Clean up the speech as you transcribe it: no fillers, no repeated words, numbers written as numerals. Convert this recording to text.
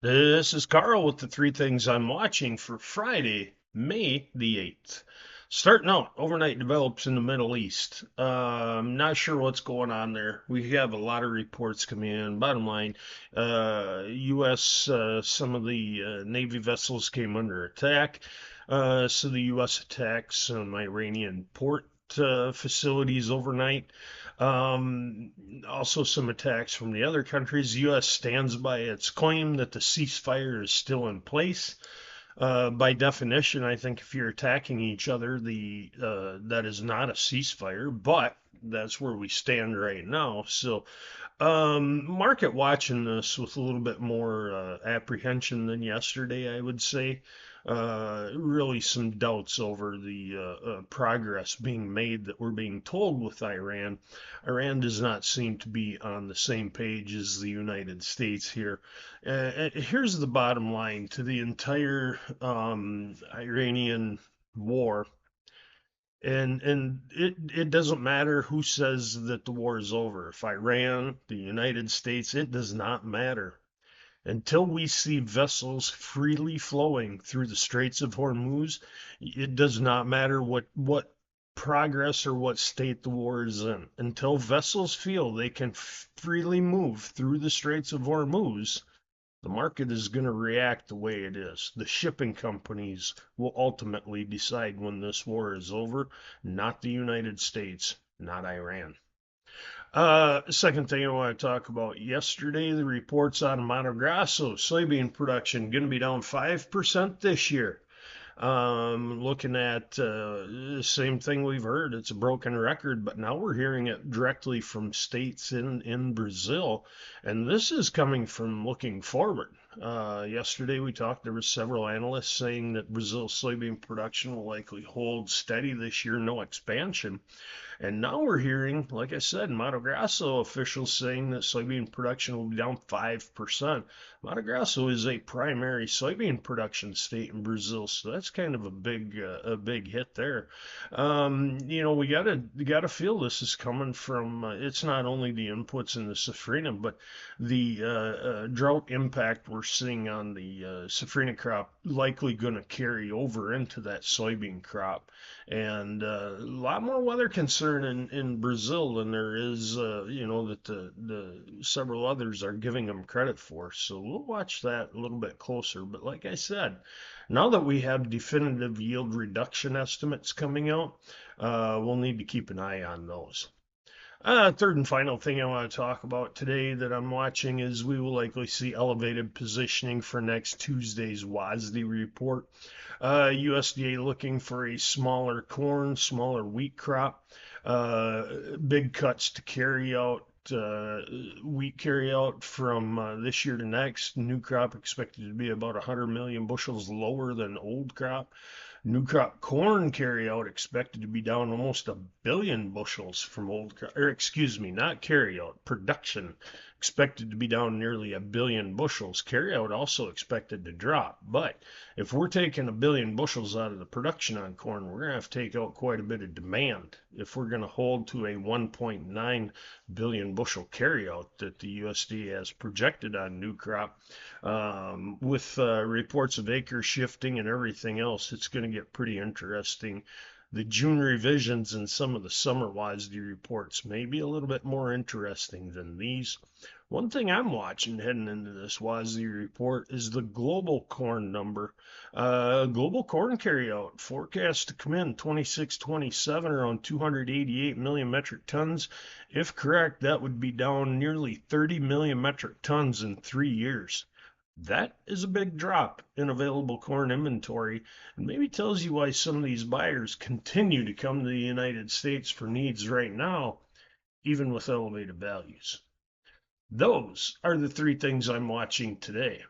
This is Carl with the three things I'm watching for Friday, May the 8th. Starting out, overnight develops in the Middle East. I'm not sure what's going on there. We have a lot of reports coming in. Bottom line, U.S., some of the Navy vessels came under attack. So the U.S. attacked some Iranian port facilities overnight. Um, Also, some attacks from the other countries. The U.S. stands by its claim that the ceasefire is still in place. By definition, I think if you're attacking each other, the that is not a ceasefire, but that's where we stand right now. So, market watching this with a little bit more apprehension than yesterday, I would say. Really some doubts over the progress being made that we're being told with Iran. Iran does not seem to be on the same page as the United States here. Here's the bottom line to the entire Iranian war. And it doesn't matter who says that the war is over. If Iran, the United States, it does not matter. Until we see vessels freely flowing through the Straits of Hormuz, it does not matter what progress or what state the war is in. Until vessels feel they can freely move through the Straits of Hormuz, the market is going to react the way it is. The shipping companies will ultimately decide when this war is over, not the United States, not Iran. Second thing I want to talk about. Yesterday, the reports on Mato Grosso soybean production going to be down 5% this year. Looking at the same thing we've heard, it's a broken record, but now we're hearing it directly from states in Brazil, and this is coming from looking forward. Yesterday we talked, there were several analysts saying that Brazil's soybean production will likely hold steady this year, no expansion. And now we're hearing, like I said, Mato Grosso officials saying that soybean production will be down 5%. Mato Grosso is a primary soybean production state in Brazil, so that's kind of a big hit there. We gotta feel this is coming from. It's not only the inputs in the safrinha, but the drought impact we're seeing on the safrinha crop likely going to carry over into that soybean crop, and a lot more weather concern in Brazil than there is, that the several others are giving them credit for. So we'll watch that a little bit closer. But like I said, now that we have definitive yield reduction estimates coming out, we'll need to keep an eye on those. Third and final thing I want to talk about today that I'm watching is we will likely see elevated positioning for next Tuesday's WASDE report. USDA looking for a smaller corn, smaller wheat crop, big cuts to carry out. Wheat carry out from this year to next. New crop expected to be about 100 million bushels lower than old crop. New crop corn carryout expected to be down almost 1 billion bushels from old crop, or excuse me, not carryout, production expected to be down nearly 1 billion bushels. Carryout also expected to drop. But if we're taking 1 billion bushels out of the production on corn, we're going to have to take out quite a bit of demand if we're going to hold to a 1.9 billion bushel carryout that the USDA has projected on new crop. With reports of acre shifting and everything else, it's going to get pretty interesting. The June revisions and some of the summer WASDE reports may be a little bit more interesting than these. One thing I'm watching heading into this WASDE report is the global corn number. Global corn carryout forecast to come in 26-27 around 288 million metric tons. If correct, that would be down nearly 30 million metric tons in 3 years. That is a big drop in available corn inventory and maybe tells you why some of these buyers continue to come to the United States for needs right now, even with elevated values. Those are the three things I'm watching today.